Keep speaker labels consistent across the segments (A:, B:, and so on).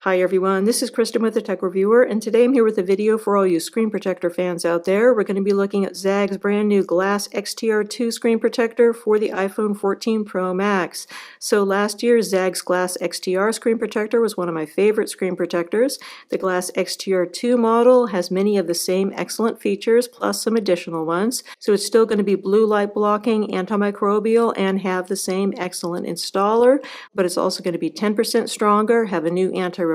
A: Hi everyone, this is Kristen with the Tech Reviewer, and today I'm here with a video for all you screen protector fans out there. We're going to be looking at ZAGG's brand new Glass XTR2 screen protector for the iPhone 14 Pro Max. So last year, ZAGG's Glass XTR screen protector was one of my favorite screen protectors. The Glass XTR2 model has many of the same excellent features, plus some additional ones. So it's still going to be blue light blocking, antimicrobial, and have the same excellent installer, but it's also going to be 10% stronger, have a new anti-reflective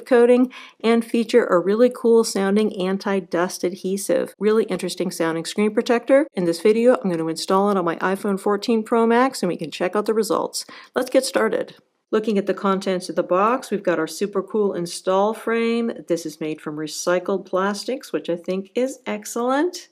A: coating, and feature a really cool sounding anti-dust adhesive. Really interesting sounding screen protector. In this video, I'm going to install it on my iPhone 14 Pro Max and we can check out the results. Let's get started. Looking at the contents of the box, we've got our super cool install frame. This is made from recycled plastics, which I think is excellent.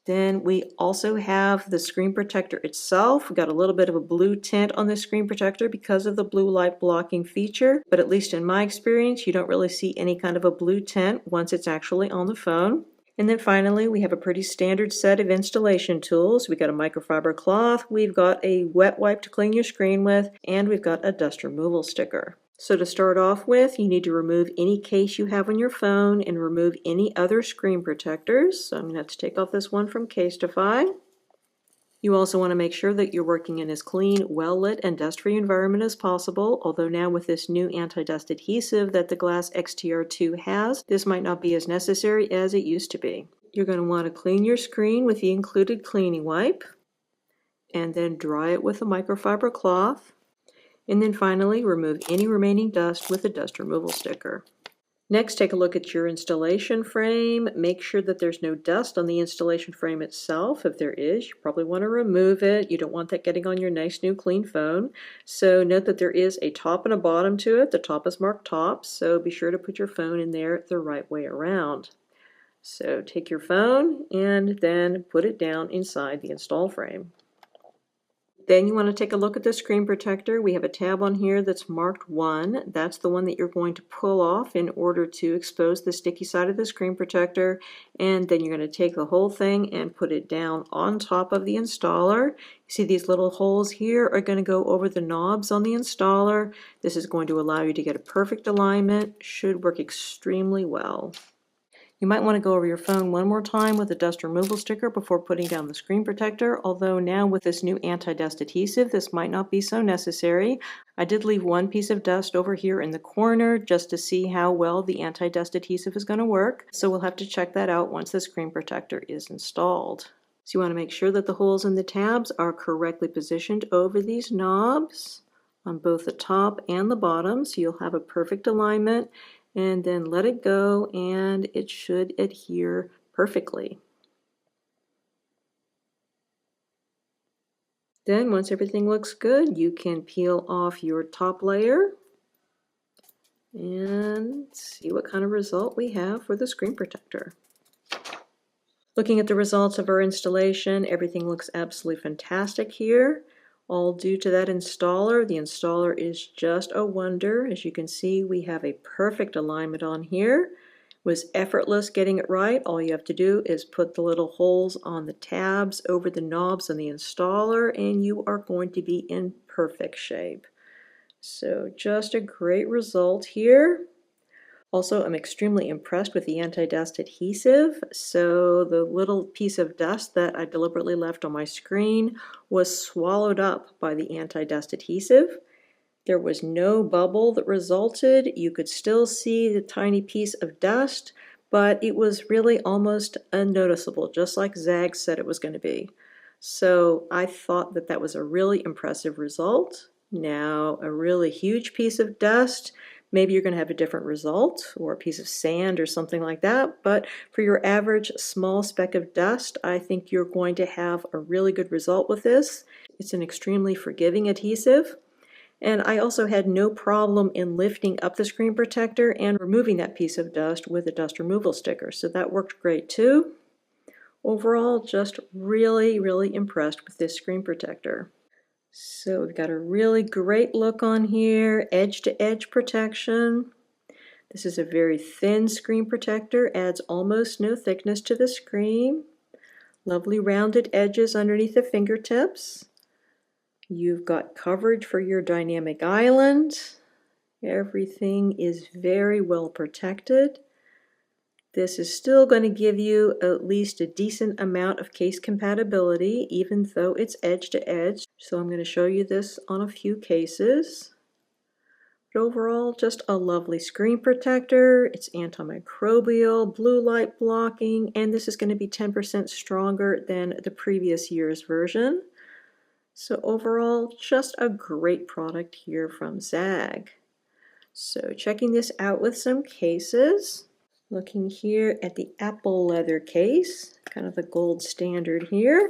A: Then we also have the screen protector itself. We've got a little bit of a blue tint on the screen protector because of the blue light blocking feature, but at least in my experience, you don't really see any kind of a blue tint once it's actually on the phone. And then finally, we have a pretty standard set of installation tools. We've got a microfiber cloth, we've got a wet wipe to clean your screen with, and we've got a dust removal sticker. So to start off with, you need to remove any case you have on your phone and remove any other screen protectors. So I'm going to have to take off this one from Casetify. You also want to make sure that you're working in as clean, well-lit, and dust-free environment as possible, although now with this new anti-dust adhesive that the Glass XTR2 has, this might not be as necessary as it used to be. You're going to want to clean your screen with the included cleaning wipe, and then dry it with a microfiber cloth. And then finally, remove any remaining dust with a dust removal sticker. Next, take a look at your installation frame. Make sure that there's no dust on the installation frame itself. If there is, you probably want to remove it. You don't want that getting on your nice new clean phone. So note that there is a top and a bottom to it. The top is marked top, so be sure to put your phone in there the right way around. So take your phone and then put it down inside the install frame. Then you want to take a look at the screen protector. We have a tab on here that's marked 1. That's the one that you're going to pull off in order to expose the sticky side of the screen protector. And then you're going to take the whole thing and put it down on top of the installer. You see these little holes here are going to go over the knobs on the installer. This is going to allow you to get a perfect alignment. Should work extremely well. You might want to go over your phone one more time with a dust removal sticker before putting down the screen protector, although now with this new anti-dust adhesive, this might not be so necessary. I did leave one piece of dust over here in the corner just to see how well the anti-dust adhesive is going to work, so we'll have to check that out once the screen protector is installed. So you want to make sure that the holes in the tabs are correctly positioned over these knobs on both the top and the bottom, so you'll have a perfect alignment. And then let it go and it should adhere perfectly. Then once everything looks good, you can peel off your top layer and see what kind of result we have for the screen protector. Looking at the results of our installation, everything looks absolutely fantastic here. All due to that installer. The installer is just a wonder. As you can see, we have a perfect alignment on here. It was effortless getting it right. All you have to do is put the little holes on the tabs over the knobs on the installer and you are going to be in perfect shape. So just a great result here. Also, I'm extremely impressed with the anti-dust adhesive. So the little piece of dust that I deliberately left on my screen was swallowed up by the anti-dust adhesive. There was no bubble that resulted. You could still see the tiny piece of dust, but it was really almost unnoticeable, just like ZAGG said it was going to be. So I thought that that was a really impressive result. Now, a really huge piece of dust, maybe you're going to have a different result, or a piece of sand or something like that, but for your average small speck of dust, I think you're going to have a really good result with this. It's an extremely forgiving adhesive, and I also had no problem in lifting up the screen protector and removing that piece of dust with a dust removal sticker, so that worked great too. Overall, just really, really impressed with this screen protector. So we've got a really great look on here, edge-to-edge protection. This is a very thin screen protector, adds almost no thickness to the screen. Lovely rounded edges underneath the fingertips. You've got coverage for your dynamic island. Everything is very well protected. This is still going to give you at least a decent amount of case compatibility, even though it's edge to edge. So I'm going to show you this on a few cases. But overall, just a lovely screen protector. It's antimicrobial, blue light blocking, and this is going to be 10% stronger than the previous year's version. So overall, just a great product here from ZAGG. So checking this out with some cases. Looking here at the apple leather case, kind of the gold standard here.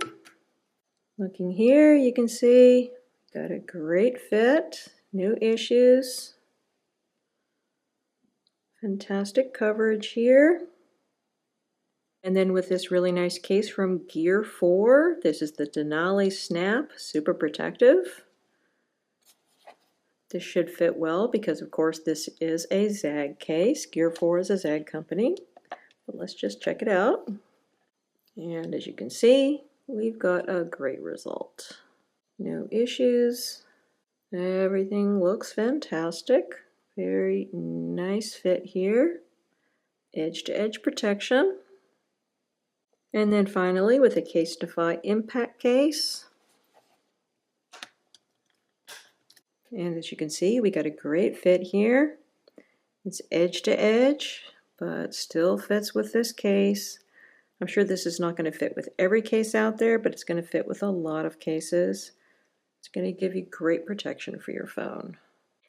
A: Looking here, you can see got a great fit, no issues. Fantastic coverage here. And then with this really nice case from Gear 4, this is the Denali Snap, super protective. This should fit well because, of course, this is a ZAGG case. Gear 4 is a ZAGG company. But let's just check it out. And as you can see, we've got a great result. No issues. Everything looks fantastic. Very nice fit here. Edge-to-edge protection. And then finally, with a Case-Defy impact case. And as you can see, we got a great fit here. It's edge to edge, but still fits with this case. I'm sure this is not going to fit with every case out there, but it's going to fit with a lot of cases. It's going to give you great protection for your phone.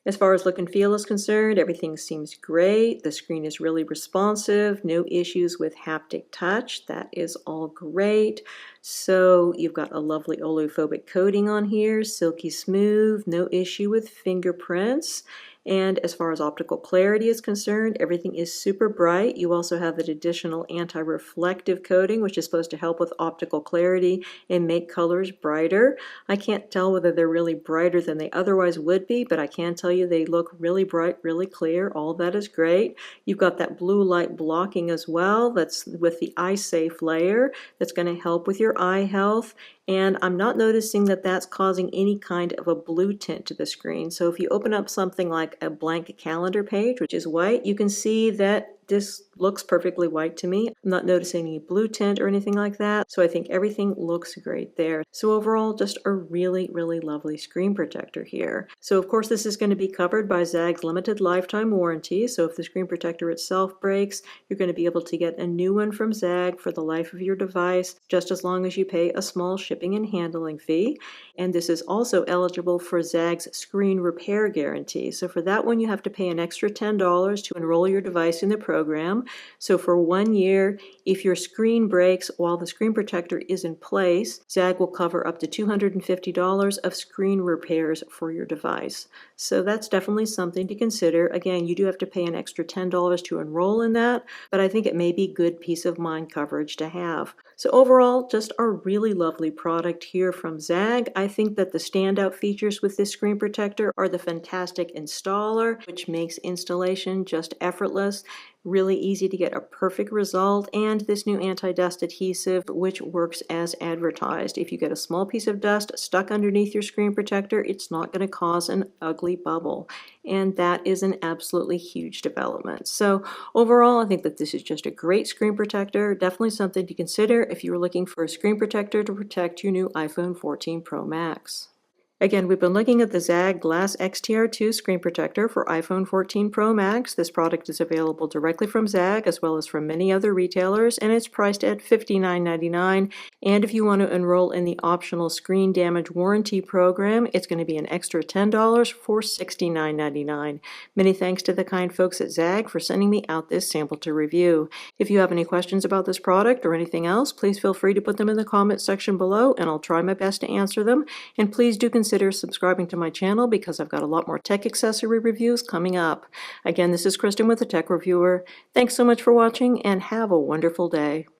A: As far as look and feel is concerned, everything seems great. The screen is really responsive, no issues with haptic touch. That is all great. So you've got a lovely oleophobic coating on here, silky smooth, no issue with fingerprints. And as far as optical clarity is concerned, everything is super bright. You also have an additional anti-reflective coating, which is supposed to help with optical clarity and make colors brighter. I can't tell whether they're really brighter than they otherwise would be, but I can tell you they look really bright, really clear. All that is great. You've got that blue light blocking as well. That's with the eyesafe layer. That's going to help with your eye health. And I'm not noticing that that's causing any kind of a blue tint to the screen. So if you open up something like a blank calendar page, which is white, you can see that this looks perfectly white to me. I'm not noticing any blue tint or anything like that. So I think everything looks great there. So overall, just a really, really lovely screen protector here. So of course, this is going to be covered by ZAGG's limited lifetime warranty. So if the screen protector itself breaks, you're going to be able to get a new one from ZAGG for the life of your device, just as long as you pay a small shipping and handling fee. And this is also eligible for ZAGG's screen repair guarantee. So for that one, you have to pay an extra $10 to enroll your device in the program. So for 1 year, if your screen breaks while the screen protector is in place, ZAGG will cover up to $250 of screen repairs for your device. So that's definitely something to consider. Again, you do have to pay an extra $10 to enroll in that, but I think it may be good peace of mind coverage to have. So overall, just a really lovely product here from ZAGG. I think that the standout features with this screen protector are the fantastic installer, which makes installation just effortless, really easy to get a perfect result, and this new anti-dust adhesive, which works as advertised. If you get a small piece of dust stuck underneath your screen protector, it's not going to cause an ugly bubble, and that is an absolutely huge development. So overall, I think that this is just a great screen protector, definitely something to consider if you're looking for a screen protector to protect your new iPhone 14 Pro Max. Again, we've been looking at the ZAGG Glass XTR2 screen protector for iPhone 14 Pro Max. This product is available directly from ZAGG as well as from many other retailers, and it's priced at $59.99. And if you want to enroll in the optional screen damage warranty program, it's going to be an extra $10 for $69.99. Many thanks to the kind folks at ZAGG for sending me out this sample to review. If you have any questions about this product or anything else, please feel free to put them in the comments section below, and I'll try my best to answer them. And please do consider subscribing to my channel because I've got a lot more tech accessory reviews coming up. Again, this is Kristen with the Tech Reviewer. Thanks so much for watching and have a wonderful day.